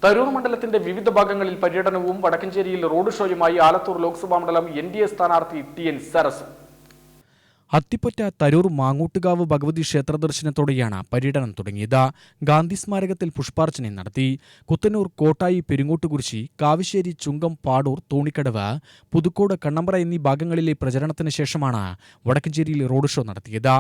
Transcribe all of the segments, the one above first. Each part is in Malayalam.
തരൂർ മണ്ഡലത്തിന്റെ വിവിധ ഭാഗങ്ങളിൽ പര്യടനവും വടക്കഞ്ചേരിയിൽ റോഡ് ഷോയുമായി ആലത്തൂർ ലോക്സഭാ മണ്ഡലം NDA സ്ഥാനാർത്ഥി TN സരസു. അത്തിപ്പറ്റ തരൂർ മാങ്ങൂട്ടുകാവ് ഭഗവതി ക്ഷേത്ര ദർശനത്തോടെയാണ് പര്യടനം തുടങ്ങിയത്. ഗാന്ധി സ്മാരകത്തിൽ പുഷ്പാർച്ചന നടത്തി. കുത്തന്നൂർ, കോട്ടായി, പെരുങ്ങോട്ടുകുരിശി, കാവശ്ശേരി, ചുങ്കം, പാടൂർ, തോണിക്കടവ്, പുതുക്കോട്, കണ്ണമ്പ്ര എന്നീ ഭാഗങ്ങളിലെ പ്രചരണത്തിന് ശേഷമാണ് വടക്കഞ്ചേരിയിൽ റോഡ് ഷോ നടത്തിയത്.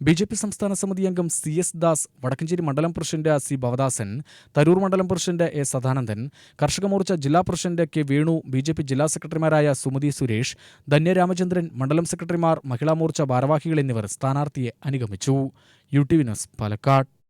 BJP സംസ്ഥാന സമിതി അംഗം CS ദാസ്, വടക്കഞ്ചേരി മണ്ഡലം പ്രസിഡന്റ് C ഭവദാസൻ, തരൂർ മണ്ഡലം പ്രസിഡന്റ് A സദാനന്ദൻ, കർഷക മോർച്ച ജില്ലാ പ്രസിഡന്റ് K വേണു, BJP ജില്ലാ സെക്രട്ടറിമാരായ സുമതി സുരേഷ്, ധന്യ രാമചന്ദ്രൻ, മണ്ഡലം സെക്രട്ടറിമാർ, മഹിളാ മോർച്ച ഭാരവാഹികൾ എന്നിവർ സ്ഥാനാർത്ഥിയെ അനുഗമിച്ചു. UTV news, Palakkad.